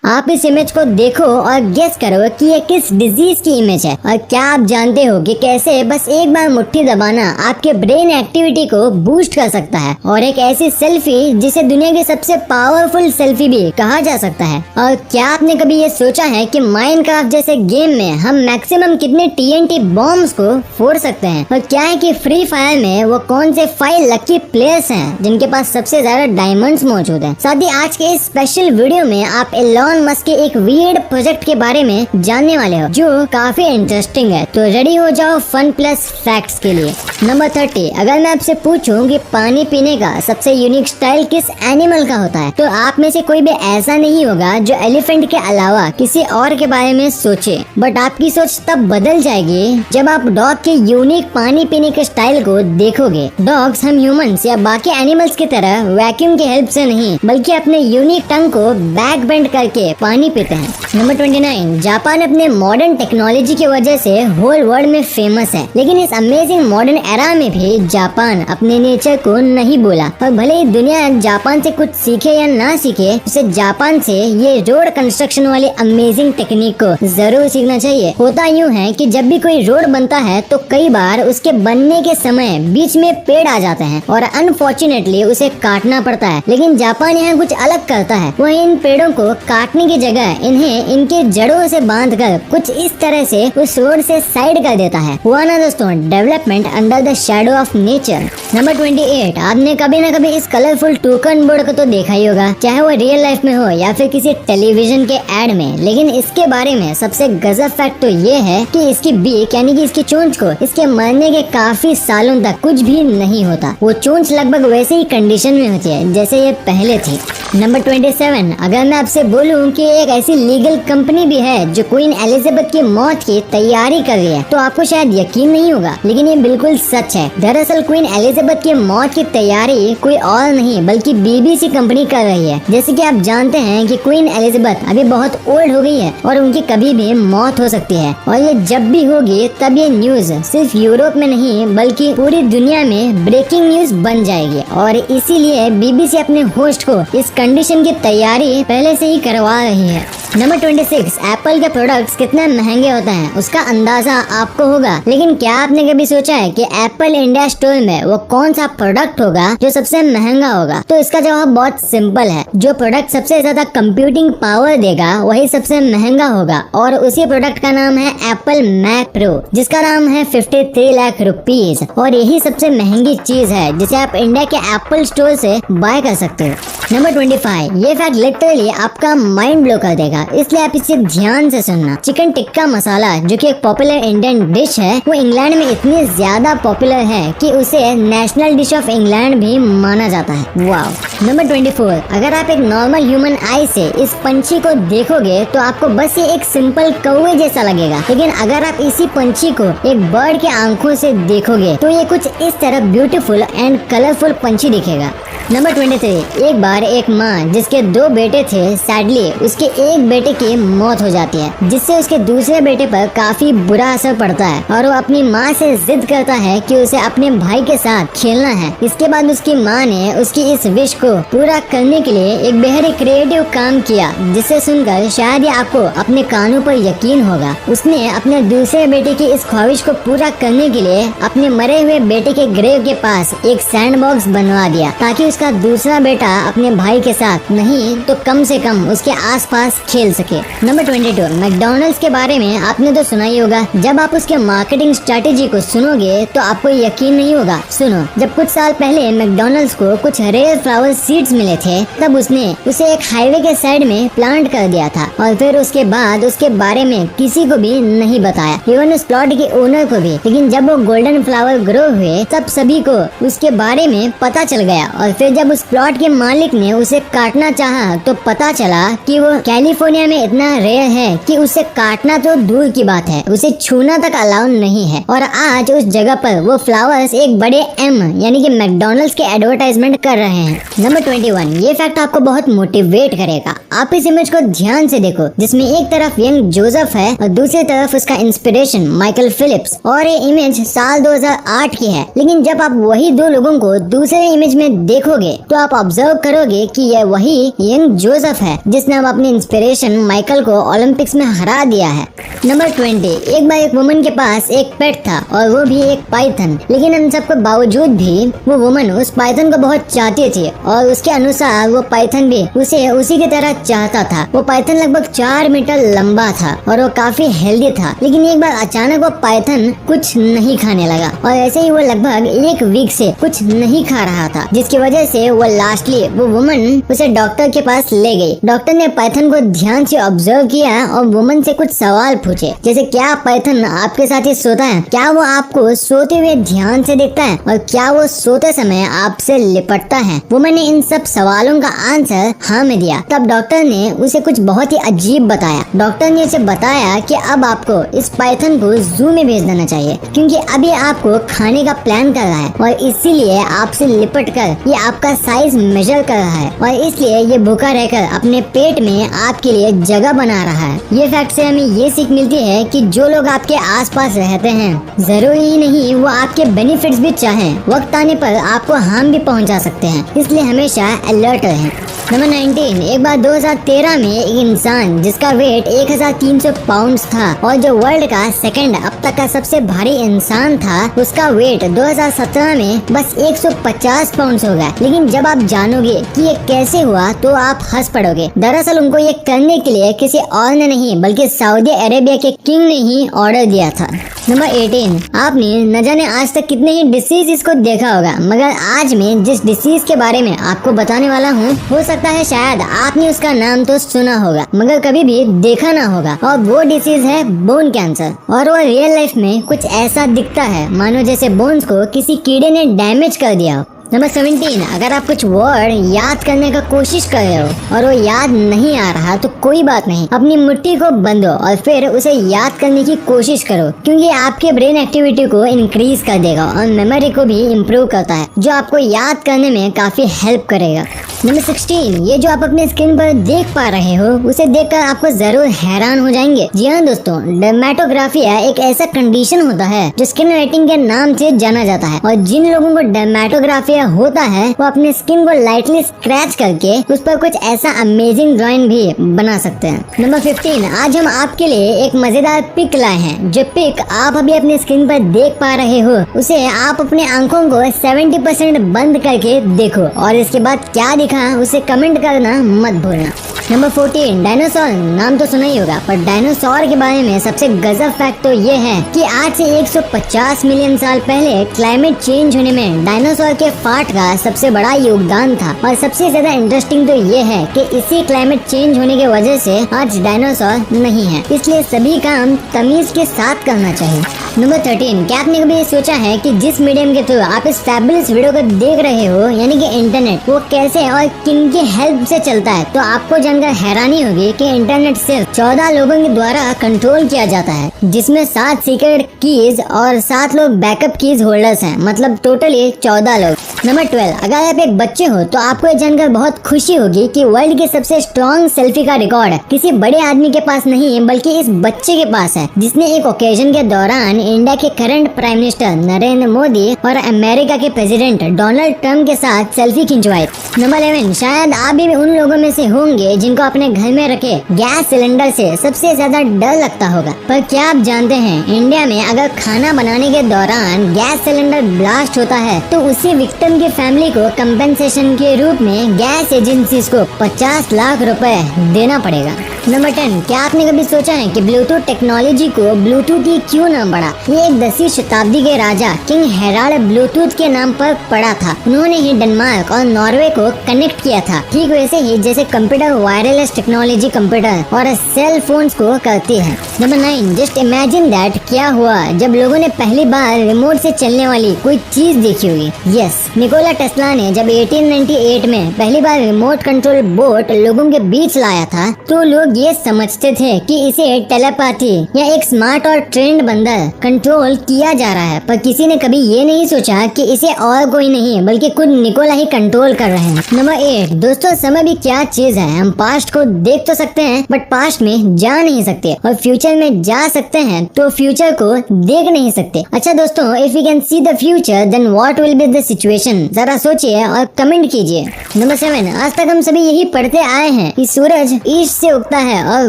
आप इस इमेज को देखो और गेस करो कि ये किस डिजीज की इमेज है। और क्या आप जानते हो कि कैसे बस एक बार मुट्ठी दबाना आपके ब्रेन एक्टिविटी को बूस्ट कर सकता है, और एक ऐसी सेल्फी जिसे दुनिया की सबसे पावरफुल सेल्फी भी कहा जा सकता है। और क्या आपने कभी ये सोचा है कि माइनक्राफ्ट जैसे गेम में हम मैक्सिमम कितने TNT बॉम्ब्स को फोड़ सकते हैं? और क्या है कि फ्री फायर में वो कौन से 5 लकी प्लेयर्स हैं जिनके पास सबसे ज्यादा डायमंड्स मौजूद हैं? साथ ही आज के इस स्पेशल वीडियो में आप एलोन मस्क के एक वियर्ड प्रोजेक्ट के बारे में जानने वाले हो जो काफी इंटरेस्टिंग है। तो रेडी हो जाओ फन प्लस फैक्ट्स के लिए। नंबर 30, अगर मैं आपसे पूछूं कि पानी पीने का सबसे यूनिक स्टाइल किस एनिमल का होता है, तो आप में से कोई भी ऐसा नहीं होगा जो एलिफेंट के अलावा किसी और के बारे में सोचे। बट आपकी सोच तब बदल जाएगी जब आप डॉग के यूनिक पानी पीने के स्टाइल को देखोगे। डॉग्स हम ह्यूमंस या बाकी एनिमल्स की तरह वैक्यूम की हेल्प से नहीं, बल्कि अपने यूनिक टंग को बैक बेंड करके पानी पीते हैं। नंबर 29, जापान अपने मॉडर्न टेक्नोलॉजी की वजह से होल वर्ल्ड में फेमस है, लेकिन इस अमेजिंग मॉडर्न एरा में भी जापान अपने नेचर को नहीं बोला। और भले ही दुनिया जापान से कुछ सीखे या ना सीखे, उसे जापान से ये रोड कंस्ट्रक्शन वाली अमेजिंग टेक्निक को जरूर सीखना चाहिए। होता यूँ है कि जब भी कोई रोड बनता है तो कई बार उसके बनने के समय बीच में पेड़ आ जाते हैं और अनफॉर्चुनेटली उसे काटना पड़ता है। लेकिन जापान यहाँ कुछ अलग करता है, वह इन पेड़ों को काटने की जगह इन्हें इनके जड़ों से बांधकर कुछ इस तरह से उस रोड से साइड कर देता है। हुआ ना दोस्तों, development under the shadow of nature. Number 28, आपने कभी न कभी इस कलरफुल टोकन बोर्ड को तो देखा ही होगा, चाहे वो रियल लाइफ में हो या फिर किसी टेलीविजन के एड में। लेकिन इसके बारे में सबसे गजब फैक्ट तो ये है कि इसकी बीक यानी कि इसकी चोंच को इसके मरने के काफी सालों तक कुछ भी नहीं होता। वो चोंच लगभग वैसे ही कंडीशन में होती है जैसे ये पहले थी। नंबर 27, अगर मैं आपसे बोलूं कि एक ऐसी लीगल कंपनी भी है जो क्वीन एलिजाबेथ की मौत की तैयारी कर रही है, तो आपको शायद यकीन नहीं होगा, लेकिन ये बिल्कुल सच है। दरअसल क्वीन एलिजाबेथ की मौत की तैयारी कोई और नहीं बल्कि BBC कंपनी कर रही है। जैसे कि आप जानते हैं कि क्वीन एलिजाबेथ अभी बहुत ओल्ड हो गई है और उनकी कभी भी मौत हो सकती है, और ये जब भी होगी तब ये न्यूज सिर्फ यूरोप में नहीं बल्कि पूरी दुनिया में ब्रेकिंग न्यूज बन जाएगी। और इसीलिए BBC अपने होस्ट को इस कंडीशन की तैयारी पहले से ही करवा रही है। नंबर 26, एप्पल के प्रोडक्ट्स कितने महंगे होते हैं उसका अंदाजा आपको होगा, लेकिन क्या आपने कभी सोचा है कि एप्पल इंडिया स्टोर में वो कौन सा प्रोडक्ट होगा जो सबसे महंगा होगा? तो इसका जवाब बहुत सिंपल है, जो प्रोडक्ट सबसे ज्यादा कंप्यूटिंग पावर देगा वही सबसे महंगा होगा, और उसी प्रोडक्ट का नाम है एप्पल मैक प्रो, जिसका नाम है 53 लाख रुपीज। और यही सबसे महंगी चीज है जिसे आप इंडिया के एप्पल स्टोर से बाय कर सकते हो। नंबर 25, ये फैक्ट लिटरली आपका माइंड ब्लो कर देगा, इसलिए आप इसे ध्यान से सुनना। चिकन टिक्का मसाला जो कि एक पॉपुलर इंडियन डिश है, वो इंग्लैंड में इतनी ज्यादा पॉपुलर है कि उसे नेशनल डिश ऑफ इंग्लैंड भी माना जाता है। वाव। नंबर 24, अगर आप एक नॉर्मल ह्यूमन आई से इस पंछी को देखोगे तो आपको बस ये एक सिंपल कौवे जैसा लगेगा, लेकिन अगर आप इसी पंछी को एक बर्ड के आंखों से देखोगे तो ये कुछ इस तरह ब्यूटीफुल एंड कलरफुल पंछी दिखेगा। नंबर 23, एक बार एक माँ जिसके 2 बेटे थे, सैडली उसके एक बेटे की मौत हो जाती है, जिससे उसके दूसरे बेटे पर काफी बुरा असर पड़ता है और वो अपनी माँ से जिद करता है कि उसे अपने भाई के साथ खेलना है। इसके बाद उसकी माँ ने उसकी इस विश को पूरा करने के लिए एक बेहद क्रिएटिव काम किया, जिसे सुनकर शायद ये आपको अपने कानों पर यकीन होगा। उसने अपने दूसरे बेटे की इस ख्वाहिश को पूरा करने के लिए अपने मरे हुए बेटे के ग्रेव के पास एक सैंड बॉक्स बनवा दिया, ताकि उसका दूसरा बेटा अपने भाई के साथ नहीं तो कम से कम उसके आसपास खेल सके। नंबर 22, मैकडॉनल्ड्स के बारे में आपने तो सुना ही होगा। जब आप उसके मार्केटिंग स्ट्रेटेजी को सुनोगे तो आपको यकीन नहीं होगा। सुनो, जब कुछ साल पहले मैकडॉनल्ड्स को कुछ रेयर फ्लावर सीड्स मिले थे, तब उसने उसे एक हाईवे के साइड में प्लांट कर दिया था, और फिर उसके बाद उसके बारे में किसी को भी नहीं बताया, इवन उस प्लॉट के ओनर को भी। लेकिन जब वो गोल्डन फ्लावर ग्रो हुए तब सभी को उसके बारे में पता चल गया, और फिर जब उस प्लॉट के मालिक ने उसे काटना चाहा तो पता चला कि वो कैलिफोर्निया में इतना रेयर है कि उसे काटना तो दूर की बात है, उसे छूना तक अलाउ नहीं है। और आज उस जगह पर वो फ्लावर्स एक बड़े M यानी कि मैकडॉनल्ड्स के एडवर्टाइजमेंट कर रहे हैं। नंबर 21, ये फैक्ट आपको बहुत मोटिवेट करेगा। आप इस इमेज को ध्यान से देखो, जिसमें एक तरफ यंग जोसेफ है और दूसरी तरफ उसका इंस्पिरेशन माइकल फिलिप्स, और ये इमेज साल 2008 की है। लेकिन जब आप वही 2 लोगों को दूसरे इमेज में देखो देखोगे तो आप ऑब्जर्व करोगे कि यह वही यंग जोसेफ है जिसने अब अपने इंस्पिरेशन माइकल को ओलंपिक्स में हरा दिया है। नंबर 20, एक बार एक वुमन के पास एक पेट था और वो भी एक पाइथन, लेकिन इन सब के बावजूद भी वो वुमन उस पाइथन को बहुत चाहती थी और उसके अनुसार वो पाइथन भी उसे उसी की तरह चाहता था। वो पाइथन लगभग 4 मीटर लंबा था और वो काफी हेल्दी था, लेकिन एक बार अचानक वो पाइथन कुछ नहीं खाने लगा और ऐसे ही वो लगभग 1 वीक से कुछ नहीं खा रहा था, जिसकी वजह से वो लास्टली वो वुमन उसे डॉक्टर के पास ले गई। डॉक्टर ने पाइथन को ध्यान से ऑब्जर्व किया और वुमन से कुछ सवाल पूछे, जैसे क्या पाइथन आपके साथ ही सोता है, क्या वो आपको सोते हुए ध्यान से देखता है और क्या वो सोते समय आपसे लिपटता है। वुमन ने इन सब सवालों का आंसर हाँ में दिया। तब डॉक्टर ने उसे कुछ बहुत ही अजीब बताया। डॉक्टर ने उसे बताया कि अब आपको इस पाइथन को जू में भेज देना चाहिए, क्योंकि अभी आपको खाने का प्लान कर रहा है और इसीलिए आपसे लिपट कर ये आपका साइज मेजर कर रहा है और इसलिए ये भूखा रहकर अपने पेट में आपके लिए जगह बना रहा है। ये फैक्ट से हमें ये सीख मिलती है कि जो लोग आपके आसपास रहते हैं जरूरी ही नहीं वो आपके बेनिफिट्स भी चाहें, वक्त आने पर आपको हार्म भी पहुंचा सकते हैं, इसलिए हमेशा अलर्ट रहें। नंबर 19, एक बार 2013 में एक इंसान जिसका वेट 1300 पाउंड्स था और जो वर्ल्ड का सेकंड अब तक का सबसे भारी इंसान था, उसका वेट 2017 में बस 150 पाउंड्स हो गया। लेकिन जब आप जानोगे कि ये कैसे हुआ तो आप हंस पड़ोगे। दरअसल उनको ये करने के लिए किसी और ने नहीं बल्कि सऊदी अरेबिया के किंग ने ही ऑर्डर दिया था। नंबर 18, आपने न जाने आज तक कितने ही डिसीज को देखा होगा, मगर आज मैं जिस डिसीज के बारे में आपको बताने वाला हूँ हो सकता है शायद आपने उसका नाम तो सुना होगा मगर कभी भी देखा ना होगा, और वो डिसीज है बोन कैंसर। और वो रियल लाइफ में कुछ ऐसा दिखता है मानो जैसे बोन्स को किसी कीड़े ने डैमेज कर दिया हो। नंबर 17, अगर आप कुछ वर्ड याद करने का कोशिश कर रहे हो और वो याद नहीं आ रहा तो कोई बात नहीं, अपनी मुट्ठी को बंदो और फिर उसे याद करने की कोशिश करो, क्योंकि आपके ब्रेन एक्टिविटी को इंक्रीज कर देगा और मेमोरी को भी इम्प्रूव करता है, जो आपको याद करने में काफी हेल्प करेगा। नंबर 16, ये जो आप अपने स्किन पर देख पा रहे हो उसे देखकर आपको जरूर हैरान हो जाएंगे। जी हाँ दोस्तों, डर्मेटोग्राफिया एक ऐसा कंडीशन होता है जो स्किन राइटिंग के नाम से जाना जाता है, और जिन लोगों को डर्मेटोग्राफिया होता है वो अपने स्किन को लाइटली स्क्रैच करके उस पर कुछ ऐसा अमेजिंग ड्राइंग भी बना सकते हैं। नंबर 15, आज हम आपके लिए एक मजेदार पिक लाए हैं। जो पिक आप अभी अपने स्क्रीन पर देख पा रहे हो उसे आप अपने आंखों को 70% बंद करके देखो और इसके बाद क्या दिखा उसे कमेंट करना मत भूलना। नंबर 14, डायनासोर नाम तो सुना ही होगा, पर डायनासोर के बारे में सबसे गजब फैक्ट तो ये है कि आज से 150 मिलियन साल पहले क्लाइमेट चेंज होने में डायनासोर के फाट का सबसे बड़ा योगदान था। और सबसे ज्यादा इंटरेस्टिंग तो ये है कि इसी क्लाइमेट चेंज होने की वजह से आज डायनासोर नहीं है, इसलिए सभी काम तमीज के साथ करना चाहिए। नंबर 13, क्या आपने कभी सोचा है कि जिस मीडियम के थ्रू आप इस फैबुलस वीडियो को देख रहे हो यानी कि इंटरनेट, वो कैसे और किन की हेल्प से चलता है? तो आपको जानकर हैरानी होगी कि इंटरनेट सिर्फ 14 लोगों के द्वारा कंट्रोल किया जाता है, जिसमें 7 सीक्रेट कीज और 7 लोग बैकअप कीज होल्डर्स हैं, मतलब टोटली 14 लोग। नंबर 12, अगर आप एक बच्चे हो तो आपको ये जानकर बहुत खुशी होगी कि वर्ल्ड की सबसे स्ट्रॉन्ग सेल्फी का रिकॉर्ड किसी बड़े आदमी के पास नहीं बल्कि इस बच्चे के पास है, जिसने एक ओकेजन के दौरान इंडिया के current prime minister Narendra Modi और अमेरिका के प्रेसिडेंट डोनाल्ड ट्रंप के साथ सेल्फी खिंचवाई। नंबर 11, शायद आप भी उन लोगों में से होंगे जिनको अपने घर में रखे गैस सिलेंडर से सबसे ज्यादा डर लगता होगा, पर क्या आप जानते हैं इंडिया में अगर खाना बनाने के दौरान गैस सिलेंडर ब्लास्ट होता है तो उसी विक्टिम की फैमिली को कंपेंसेशन के रूप में गैस एजेंसीज को 50 लाख रुपए देना पड़ेगा। नंबर 10, क्या आपने कभी सोचा है कि ब्लूटूथ टेक्नोलॉजी को ब्लूटूथ ही क्यों नाम पड़ा? ये 10वीं शताब्दी के राजा किंग हेराल्ड ब्लूटूथ के नाम पर पड़ा था। उन्होंने ही डेनमार्क और नॉर्वे को कनेक्ट किया था, ठीक वैसे ही जैसे कंप्यूटर वायरलेस टेक्नोलॉजी कंप्यूटर और सेल फोन्स को करती है। नंबर 9, जस्ट इमेजिन दैट, क्या हुआ जब लोगों ने पहली बार रिमोट से चलने वाली कोई चीज देखी होगी। यस, निकोला टेस्ला ने जब 1898 में पहली बार रिमोट कंट्रोल बोट लोगों के बीच लाया था तो लोग ये समझते थे कि इसे टेलीपैथी या एक स्मार्ट और ट्रेंड बंदर कंट्रोल किया जा रहा है, पर किसी ने कभी ये नहीं सोचा कि इसे और कोई नहीं बल्कि खुद निकोला ही कंट्रोल कर रहे हैं। नंबर 8, दोस्तों समय भी क्या चीज है। हम पास्ट को देख तो सकते हैं बट पास्ट में जा नहीं सकते, और फ्यूचर में जा सकते हैं तो फ्यूचर को देख नहीं सकते। अच्छा दोस्तों, if we can see the future then what will be the situation. Question जरा सोचिए और कमेंट कीजिए। नंबर 7, आज तक हम सभी यही पढ़ते आए हैं कि सूरज ईस्ट से उगता है और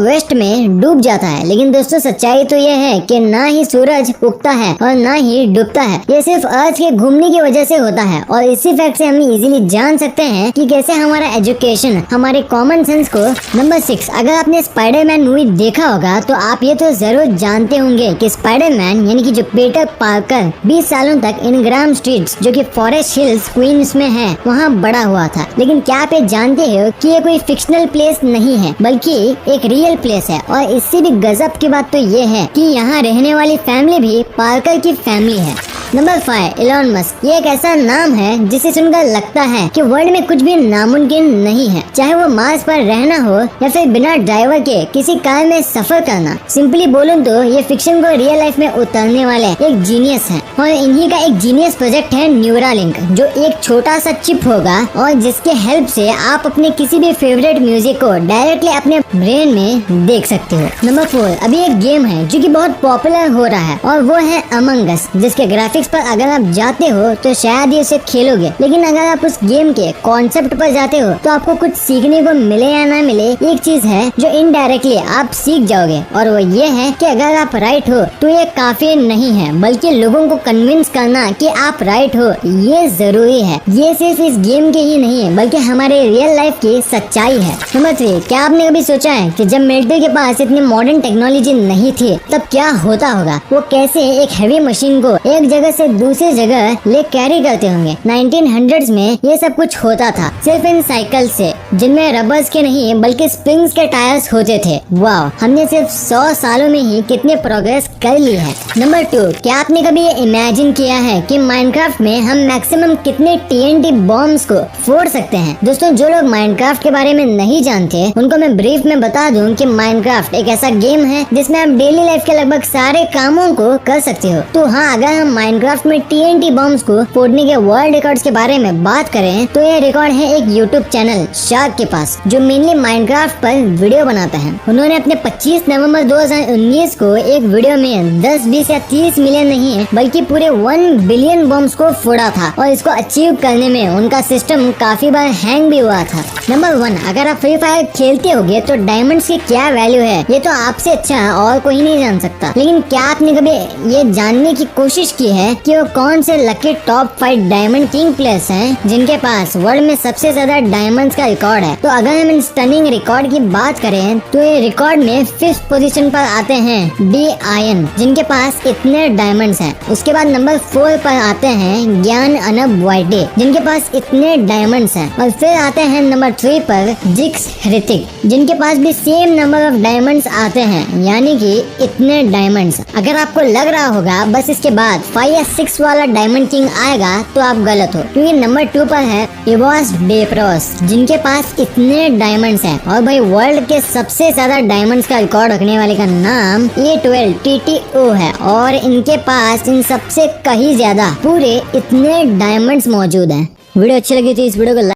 वेस्ट में डूब जाता है, लेकिन दोस्तों सच्चाई तो ये है कि ना ही सूरज उगता है और ना ही डूबता है। ये सिर्फ अर्थ के घूमने की वजह से होता है और इसी फैक्ट से हम इजीली जान सकते हैं कि कैसे हमारा एजुकेशन हमारे कॉमन सेंस को। नंबर 6, अगर आपने स्पाइडरमैन मूवी देखा होगा तो आप ये तो जरूर जानते होंगे कि स्पाइडरमैन यानी कि जो पीटर पार्कर 20 सालों तक इनग्राम स्ट्रीट्स जो कि फॉरेस्ट हिल्स क्वींस में है वहाँ बड़ा हुआ था। लेकिन क्या आप ये जानते हो कि ये कोई फिक्शनल प्लेस नहीं है बल्कि एक रियल प्लेस है। और इससे भी गजब की बात तो ये है कि यहाँ रहने वाली फैमिली भी पार्कर की फैमिली है। Number 5, Elon Musk. ये एक ऐसा नाम है जिसे सुनकर लगता है कि वर्ल्ड में कुछ भी नामुमकिन नहीं है, चाहे वो मार्स पर रहना हो या फिर बिना ड्राइवर के किसी कार में सफर करना। सिंपली बोलूं तो ये फिक्शन को रियल लाइफ में उतारने वाले एक जीनियस हैं और इन्हीं का एक जीनियस प्रोजेक्ट है न्यूरालिंक, जो एक छोटा सा चिप होगा और जिसके हेल्प से आप अपने किसी भी फेवरेट म्यूजिक को डायरेक्टली अपने ब्रेन में देख सकते हो। नंबर 4, अभी एक गेम है जो कि बहुत पॉपुलर हो रहा है और वो है अमंग अस, जिसके ग्राफिक्स पर अगर आप जाते हो तो शायद ये उसे खेलोगे, लेकिन अगर आप उस गेम के कॉन्सेप्ट पर जाते हो तो आपको कुछ सीखने को मिले या ना मिले, एक चीज है जो इनडायरेक्टली आप सीख जाओगे और वो ये है कि अगर आप राइट हो तो ये काफी नहीं है, बल्कि लोगों को कन्विंस करना कि आप राइट हो ये जरूरी है। ये सिर्फ इस गेम के ही नहीं है बल्कि हमारे रियल लाइफ की सच्चाई है। नंबर 3, क्या आपने कभी सोचा है कि जब मिलिट्री के पास इतनी मॉडर्न टेक्नोलॉजी नहीं थी तब क्या होता होगा? वो कैसे एक हैवी मशीन को एक जगह से दूसरी जगह ले कैरी करते होंगे। 1900s में ये सब कुछ होता था सिर्फ इन साइकिल से, जिनमें रबर्स के नहीं बल्कि स्प्रिंग्स के टायर्स होते थे। वाह, हमने सिर्फ 100 सालों में ही कितने प्रोग्रेस कर ली है। नंबर 2, क्या आपने कभी ये इमेजिन किया है कि माइनक्राफ्ट में हम मैक्सिमम कितने TNT बॉम्ब्स को फोड़ सकते हैं? दोस्तों, जो लोग माइनक्राफ्ट के बारे में नहीं जानते उनको मैं ब्रीफ में बता दूं कि माइनक्राफ्ट एक ऐसा गेम है जिसमें आप डेली लाइफ के लगभग सारे कामों को कर सकते हो। तो हाँ, अगर हम माइनक्राफ्ट में TNT बॉम्ब्स को फोड़ने के वर्ल्ड रिकॉर्ड्स के बारे में बात करें तो ये रिकॉर्ड है एक यूट्यूब चैनल शार्क के पास, जो मेनली माइनक्राफ्ट पर वीडियो बनाता है। उन्होंने अपने 25 नवंबर 2019 को एक वीडियो में 10, 20 या 30 मिलियन नहीं बल्कि पूरे 1 बिलियन बॉम्ब्स को फोड़ा था और इसको अचीव करने में उनका सिस्टम काफी बार हैंग भी हुआ था। नंबर 1, अगर आप फ्री फायर खेलते होगे तो डायमंड्स की क्या वैल्यू है ये तो आपसे अच्छा और कोई नहीं जान सकता। लेकिन क्या आपने कभी ये जानने की कोशिश की है कि वो कौन से lucky top 5 diamond king players हैं जिनके पास वर्ल्ड में सबसे ज्यादा डायमंड्स का रिकॉर्ड है? तो अगर हम इन स्टनिंग रिकॉर्ड की बात करें तो ये रिकॉर्ड में 5th पोजीशन पर आते हैं डी आयन, जिनके पास इतने डायमंड्स हैं। उसके बाद नंबर 4 पर आते हैं ज्ञान अनब वाइटे, जिनके पास इतने डायमंड्स हैं। और फिर आते हैं नंबर 3 पर जिक्स ऋतिक, जिनके पास भी सेम नंबर ऑफ डायमंड्स आते हैं, यानी कि इतने डायमंड्स। अगर आपको लग रहा होगा बस इसके बाद 5 या 6 वाला डायमंड किंग आएगा तो आप गलत हो, क्योंकि नंबर 2 पर है इवोस डेप्रोस, जिनके पास इतने डायमंड्स हैं। और भाई वर्ल्ड के सबसे ज्यादा डायमंड्स का रिकॉर्ड रखने वाले का नाम A12 TTO है और इनके पास इन सबसे कहीं ज्यादा पूरे इतने डायमंड्स मौजूद हैं। वीडियो अच्छी लगी तो इस वीडियो को